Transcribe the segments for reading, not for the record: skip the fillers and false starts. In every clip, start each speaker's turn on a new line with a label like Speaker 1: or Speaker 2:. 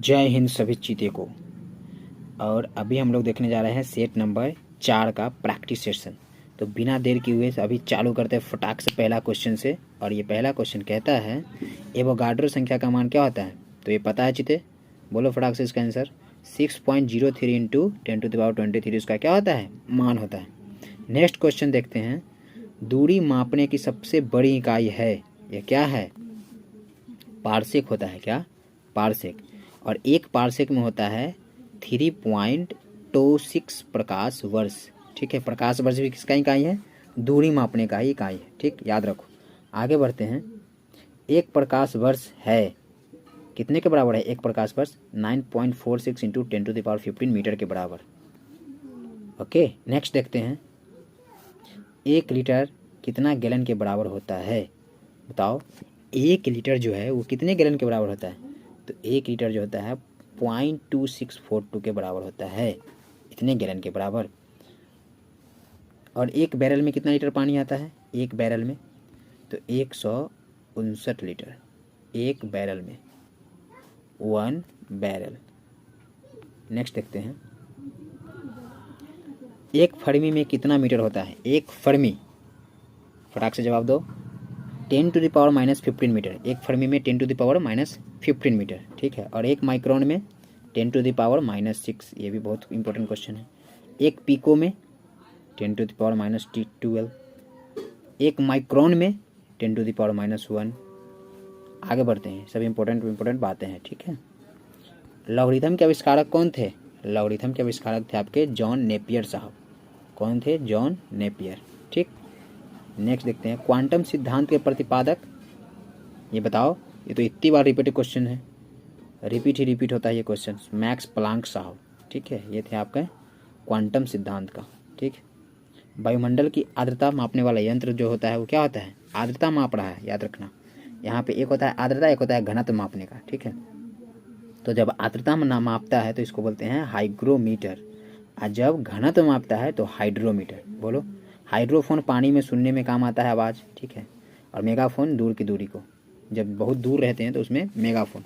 Speaker 1: जय हिंद सभी चीते को। और अभी हम लोग देखने जा रहे हैं सेट नंबर 4 का प्रैक्टिस सेशन। तो बिना देर किए हुए अभी चालू करते हैं फटाक से पहला क्वेश्चन से। और ये पहला क्वेश्चन कहता है एवोगाड्रो संख्या का मान क्या होता है। तो ये पता है चीते, बोलो फटाक से इसका आंसर। 6.03 इंटू 10⁻23 उसका क्या होता है, मान होता है। नेक्स्ट क्वेश्चन देखते हैं। दूरी मापने की सबसे बड़ी इकाई है, यह क्या है। पारसेक होता है क्या, पारसेक। और एक पारसेक में होता है 3.26 प्रकाश वर्ष। ठीक है, प्रकाश वर्ष भी किसका इकाई है, दूरी मापने का ही इकाई है। ठीक, याद रखो। आगे बढ़ते हैं। एक प्रकाश वर्ष है कितने के बराबर है, एक प्रकाश वर्ष 9.46 इंटू 10⁻15 मीटर के बराबर। ओके, नेक्स्ट देखते हैं। 1 लीटर कितना गैलन के बराबर होता है, बताओ। 1 लीटर जो है वो कितने गैलन के बराबर होता है। तो 1 लीटर जो होता है 0.2642 के बराबर होता है, इतने गैलन के बराबर। और एक बैरल में कितना लीटर पानी आता है, एक बैरल में, तो 159 लीटर एक बैरल में, 1 बैरल। नेक्स्ट देखते हैं। एक फर्मी में कितना मीटर होता है, एक फर्मी, फटाक से जवाब दो। 10⁻−15 मीटर, एक फर्मी में 10⁻−15 मीटर। ठीक है, और एक माइक्रोन में 10⁻6। ये भी बहुत इंपॉर्टेंट क्वेश्चन है। एक पीको में 10⁻12, एक माइक्रोन में 10⁻−1। आगे बढ़ते हैं, सब इंपॉर्टेंट बातें हैं। ठीक है, लॉगरिथम के आविष्कारक कौन थे, लॉगरिथम के आविष्कारक थे आपके जॉन नेपियर साहब। कौन थे, जॉन नेपियर। ठीक, नेक्स्ट देखते हैं। क्वांटम सिद्धांत के प्रतिपादक, ये बताओ। ये तो इतनी बार रिपीटेड क्वेश्चन है, रिपीट ही रिपीट होता है ये क्वेश्चन। मैक्स प्लांक साहब। ठीक है, ये थे आपका क्वांटम सिद्धांत का। ठीक, वायुमंडल की आर्द्रता मापने वाला यंत्र जो होता है वो क्या होता है, आर्द्रता माप रहा है, याद रखना। यहाँ पे एक होता है आर्द्रता, एक होता है घनत्व मापने का। ठीक है, तो जब आर्द्रता मापता है तो इसको बोलते हैं हाइग्रोमीटर, और जब घनत्व मापता है तो हाइड्रोमीटर। बोलो। हाइड्रोफोन पानी में सुनने में काम आता है आवाज़। ठीक है, और मेगाफोन दूर की दूरी को, जब बहुत दूर रहते हैं तो उसमें मेगाफोन,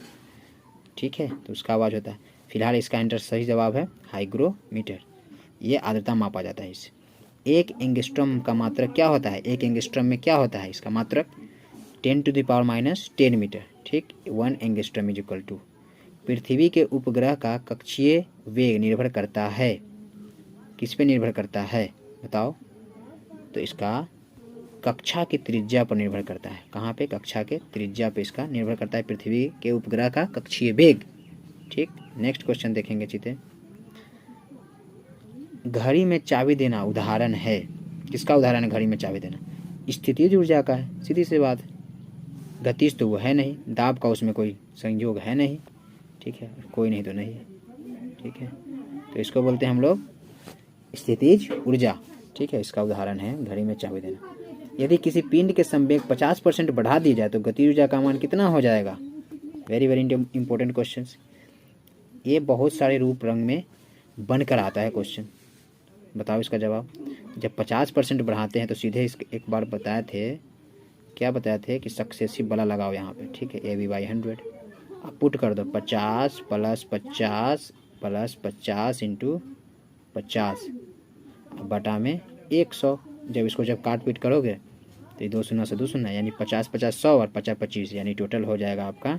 Speaker 1: ठीक है, तो उसका आवाज़ होता है। फिलहाल इसका आंसर सही जवाब है हाइग्रोमीटर। ये आर्द्रता मापा जाता है इससे। एक एंगस्ट्रम का मात्रक क्या होता है, एक एंगस्ट्रम में क्या होता है इसका मात्रक, 10⁻10 मीटर। ठीक, 1 एंगस्ट्रम इज इक्वल टू। पृथ्वी के उपग्रह का कक्षीय वेग निर्भर करता है, किस पे निर्भर करता है बताओ। तो इसका कक्षा की त्रिज्या पर निर्भर करता है। कहाँ पे, कक्षा के त्रिज्या पे इसका निर्भर करता है पृथ्वी के उपग्रह का कक्षीय वेग। ठीक, नेक्स्ट क्वेश्चन देखेंगे चीते। घड़ी में चाबी देना उदाहरण है, किसका उदाहरण है घड़ी में चाबी देना, स्थितिज ऊर्जा का है, सीधी सी बात। गतिज तो वो है नहीं, दाब का उसमें कोई संयोग है नहीं। ठीक है, कोई नहीं तो नहीं है। ठीक है, तो इसको बोलते हैं हम लोग स्थितिज ऊर्जा। ठीक है, इसका उदाहरण है घड़ी में चाबी देना। यदि किसी पिंड के संवेग 50% बढ़ा दी जाए तो गति ऊर्जा का मान कितना हो जाएगा। Very very important question. ये बहुत सारे रूप रंग में बनकर आता है क्वेश्चन, बताओ इसका जवाब। जब 50% बढ़ाते हैं तो सीधे इस एक बार बताए थे, क्या बताए थे कि सक्सेसिव वाला लगाओ यहाँ पे। ठीक है, AB/100 अब पुट कर दो, 50 + 50 + 50 इंटू 50 बटा में 100। जब इसको काट पीट करोगे तो ये 2 शून्य से 2 शून्य, यानी 50 50 100 और 50 25, यानी टोटल हो जाएगा आपका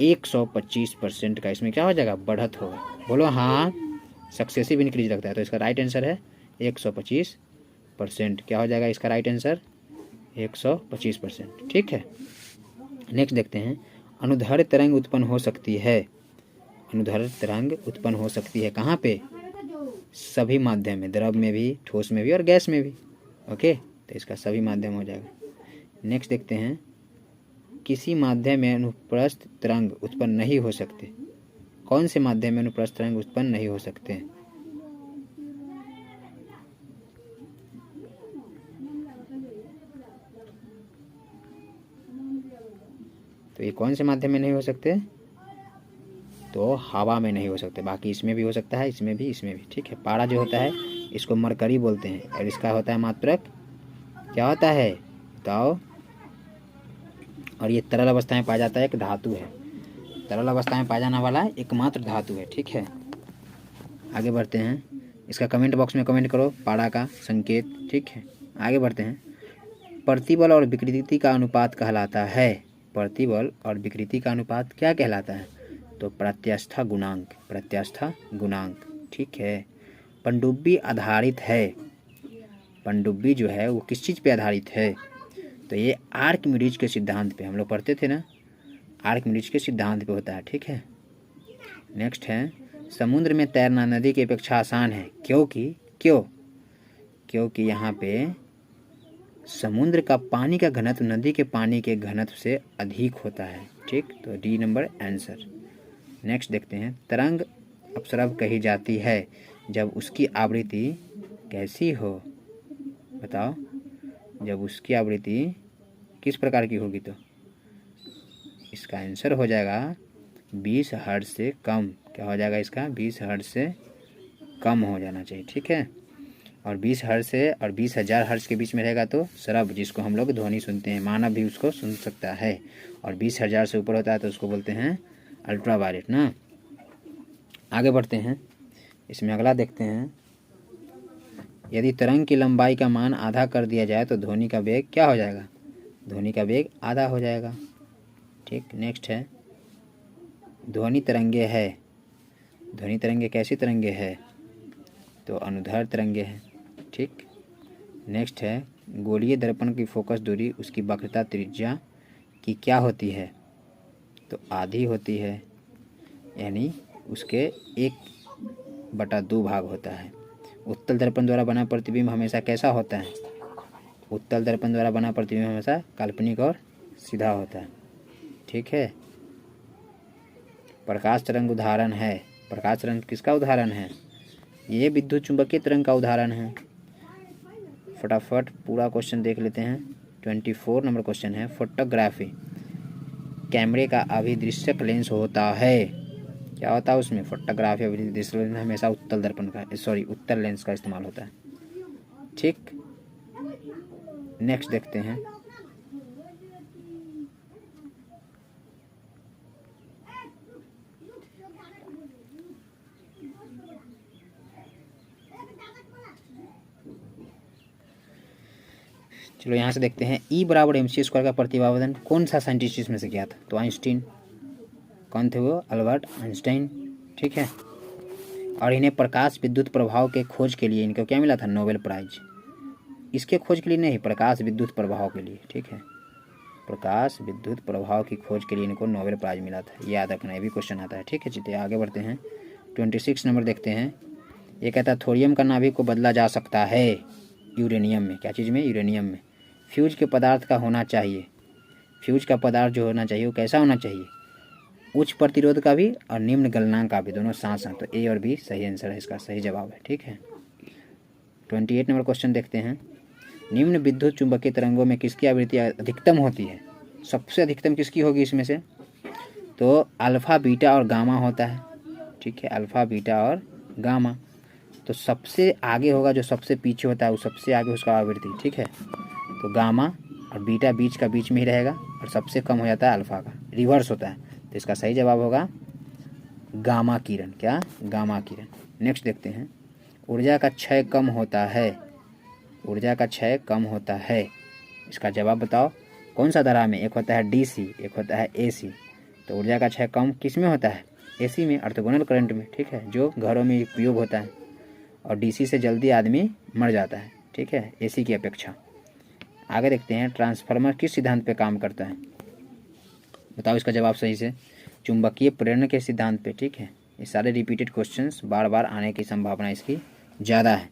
Speaker 1: 125% का। इसमें क्या हो जाएगा, बढ़त होगा। बोलो हाँ, सक्सेसिव इंक्रीज लगता है। तो इसका राइट आंसर है 125%। क्या हो जाएगा इसका राइट आंसर, 125%। ठीक है, नेक्स्ट देखते हैं। अनुदैर्ध्य तरंग उत्पन्न हो सकती है, अनुदैर्ध्य तरंग उत्पन्न हो सकती है कहाँ पे, सभी माध्यम में, द्रव में भी, ठोस में भी और गैस में भी। ओके, तो इसका सभी माध्यम हो जाएगा। नेक्स्ट देखते हैं। किसी माध्यम में अनुप्रस्थ तरंग उत्पन्न नहीं हो सकते, कौन से माध्यम में अनुप्रस्थ तरंग उत्पन्न नहीं हो सकते। तो ये कौन से माध्यम में नहीं हो सकते, तो हवा में नहीं हो सकते। बाकी इसमें भी हो सकता है, इसमें भी, इसमें भी। ठीक है, पारा जो होता है इसको मरकरी बोलते हैं, और इसका होता है मात्रक क्या होता है बताओ। और ये तरल अवस्था में पाया जाता है, एक धातु है, तरल अवस्था में पाया जाने वाला एकमात्र धातु है। ठीक है, आगे बढ़ते हैं। इसका कमेंट बॉक्स में कमेंट करो पारा का संकेत। ठीक है, आगे बढ़ते हैं। प्रतिबल और विकृति का अनुपात कहलाता है, प्रतिबल और विकृति का अनुपात क्या कहलाता है? तो प्रत्यास्था गुणांक, प्रत्यास्था गुणांक। ठीक है, पनडुब्बी आधारित है, पनडुब्बी जो है वो किस चीज़ पे आधारित है? तो ये आर्किमिडीज के सिद्धांत पे, हम लोग पढ़ते थे ना, आर्किमिडीज के सिद्धांत पे होता है। ठीक है, नेक्स्ट है, समुद्र में तैरना नदी की अपेक्षा आसान है क्योंकि यहाँ पे समुद्र का पानी का घनत्व नदी के पानी के घनत्व से अधिक होता है। ठीक, तो डी नंबर आंसर। नेक्स्ट देखते हैं। तरंग अपसरब कही जाती है जब उसकी आवृत्ति कैसी हो? बताओ, जब उसकी आवृत्ति किस प्रकार की होगी? तो इसका आंसर हो जाएगा 20 हर्ट्ज से कम। क्या हो जाएगा इसका? 20 हर्ट्ज से कम हो जाना चाहिए। ठीक है, और 20 हर्ट्ज से और 20,000 हर्ट्ज के बीच में रहेगा तो सरब, जिसको हम लोग ध्वनि सुनते हैं, मानव भी उसको सुन सकता है। और 20,000 से ऊपर होता है तो उसको बोलते हैं अल्ट्रावायलेट ना। आगे बढ़ते हैं, इसमें अगला देखते हैं। यदि तरंग की लंबाई का मान आधा कर दिया जाए तो ध्वनि का वेग क्या हो जाएगा? ध्वनि का वेग आधा हो जाएगा। ठीक, नेक्स्ट है, ध्वनि तरंगे है। ध्वनि तरंगे कैसी तरंगे है? तो अनुदैर्ध्य तरंगे है। ठीक, नेक्स्ट है, गोलीय दर्पण की फोकस दूरी उसकी वक्रता त्रिज्या की क्या होती है? तो आधी होती है, यानी उसके 1/2 भाग होता है। उत्तल दर्पण द्वारा बना प्रतिबिंब हमेशा कैसा होता है? उत्तल दर्पण द्वारा बना प्रतिबिंब हमेशा काल्पनिक और सीधा होता है। ठीक है, प्रकाश तरंग उदाहरण है। प्रकाश तरंग किसका उदाहरण है? ये विद्युत चुंबकीय तरंग का उदाहरण है। फटाफट पूरा क्वेश्चन देख लेते हैं। 24 नंबर क्वेश्चन है, फोटोग्राफी कैमरे का अभिदृश्यक लेंस होता है। क्या होता है उसमें? फोटोग्राफी अभिदृश्यक लेंस हमेशा उत्तल दर्पण का उत्तल लेंस का इस्तेमाल होता है। ठीक, नेक्स्ट देखते हैं। चलो यहाँ से देखते हैं। E बराबर MC स्क्वायर का प्रतिपादन कौन सा साइंटिस्ट इसमें से किया था? तो आइंस्टीन। कौन थे वो? Albert Einstein. ठीक है, और इन्हें प्रकाश विद्युत प्रभाव के खोज के लिए इनको क्या मिला था? Nobel prize. इसके खोज के लिए नहीं, प्रकाश विद्युत प्रभाव के लिए। ठीक है, प्रकाश विद्युत प्रभाव की खोज के लिए इनको नोबेल प्राइज मिला था, याद रखना, ये भी क्वेश्चन आता है। ठीक है, चलिए आगे बढ़ते हैं। 26 नंबर देखते हैं। ये कहता है थोरियम का नाभिक को बदला जा सकता है यूरेनियम में। क्या चीज़ में? यूरेनियम में। फ्यूज के पदार्थ का होना चाहिए, फ्यूज का पदार्थ जो होना चाहिए वो कैसा होना चाहिए? उच्च प्रतिरोध का भी और निम्न गलनांक का भी, दोनों साथ साथ। तो ए और बी सही आंसर है, इसका सही जवाब है। ठीक है, 28 नंबर क्वेश्चन देखते हैं। निम्न विद्युत चुंबकीय तरंगों में किसकी आवृत्ति अधिकतम होती है? सबसे अधिकतम किसकी होगी इसमें से? तो अल्फ़ा, बीटा और गामा होता है। ठीक है, अल्फ़ा, बीटा और गामा। तो सबसे आगे होगा जो सबसे पीछे होता है, वो सबसे आगे उसका आवृत्ति। ठीक है, तो गामा और बीटा बीच में ही रहेगा और सबसे कम हो जाता है अल्फ़ा का, रिवर्स होता है। तो इसका सही जवाब होगा गामा किरण। क्या? गामा किरण। नेक्स्ट देखते हैं। ऊर्जा का क्षय कम होता है, ऊर्जा का क्षय कम होता है, इसका जवाब बताओ। कौन सा धारा में? एक होता है DC, एक होता है AC। तो ऊर्जा का क्षय कम किस में होता है? AC में, ऑर्थोगोनल करंट में। ठीक है, जो घरों में उपयोग होता है। और DC से जल्दी आदमी मर जाता है। ठीक है, AC की अपेक्षा। आगे देखते हैं। ट्रांसफार्मर किस सिद्धांत पे काम करता है? बताओ इसका जवाब सही से। चुंबकीय प्रेरण के सिद्धांत पे। ठीक है, ये सारे रिपीटेड क्वेश्चंस बार बार आने की संभावना इसकी ज़्यादा है।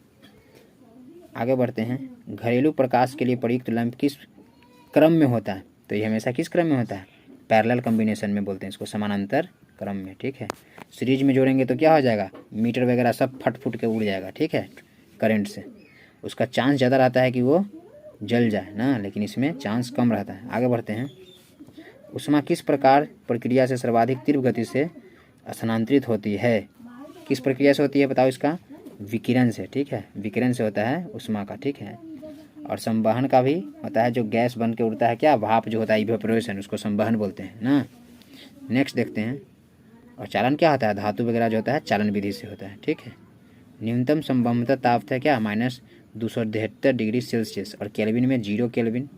Speaker 1: आगे बढ़ते हैं। घरेलू प्रकाश के लिए प्रयुक्त लैंप किस क्रम में होता है? तो ये हमेशा किस क्रम में होता है? पैरेलल कॉम्बिनेशन में बोलते हैं इसको, समानांतर क्रम में। ठीक है, सीरीज में जोड़ेंगे तो क्या हो जाएगा? मीटर वगैरह सब फट फुट के उड़ जाएगा। ठीक है, करंट से उसका चांस ज़्यादा रहता है कि वो जल जाए ना, लेकिन इसमें चांस कम रहता है। आगे बढ़ते हैं। ऊष्मा किस प्रकार प्रक्रिया से सर्वाधिक तीव्र गति से स्थानांतरित होती है? किस प्रक्रिया से होती है बताओ इसका? विकिरण से। ठीक है, विकिरण से होता है ऊष्मा का। ठीक है, और संवहन का भी होता है, जो गैस बन के उड़ता है, क्या भाप जो होता है इवेपोरेशन, उसको संवहन बोलते हैं ना। नेक्स्ट देखते हैं। और चालन क्या होता है, धातु वगैरह जो होता है चालन विधि से होता है, ठीक है। न्यूनतम संभवतः ताप था क्या, -273 डिग्री सेल्सियस, और केल्विन में 0 केल्विन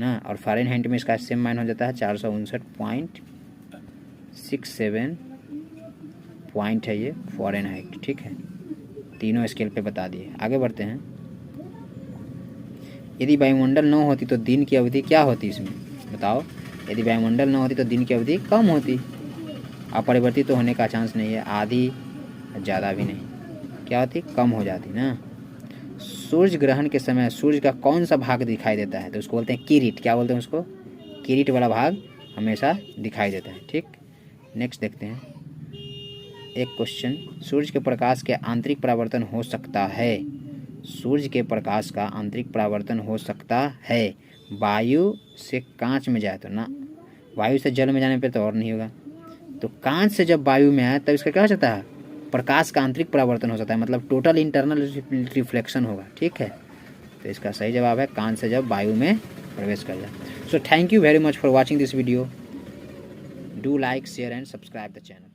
Speaker 1: ना, और फ़ारेनहाइट में इसका सेम मान हो जाता है 459.67 पॉइंट है ये फ़ारेनहाइट, ठीक है। तीनों स्केल पे बता दिए। आगे बढ़ते हैं। यदि वायुमंडल न होती तो दिन की अवधि क्या होती इसमें, बताओ। यदि वायुमंडल न होती तो दिन की अवधि कम होती, अपरिवर्तित तो होने का चांस नहीं है, आधी ज़्यादा भी नहीं, क्या होती, कम हो जाती ना। सूर्य ग्रहण के समय सूर्य का कौन सा भाग दिखाई देता है, तो उसको बोलते हैं किरीट, क्या बोलते हैं उसको, किरीट वाला भाग हमेशा दिखाई देता है, ठीक। नेक्स्ट देखते हैं एक क्वेश्चन, सूर्य के प्रकाश के आंतरिक परावर्तन हो सकता है, सूर्य के प्रकाश का आंतरिक परावर्तन हो सकता है, वायु से कांच में जाए तो ना, वायु से जल में जाने पे तो और नहीं होगा, तो कांच से जब वायु में आए तब इसका क्या हो जाता है, प्रकाश का आंतरिक परावर्तन हो सकता है, मतलब टोटल इंटरनल रिफ्लेक्शन होगा, ठीक है। तो इसका सही जवाब है कांच से जब वायु में प्रवेश कर जाए। So thank you very much for watching this video, do like share and subscribe the channel.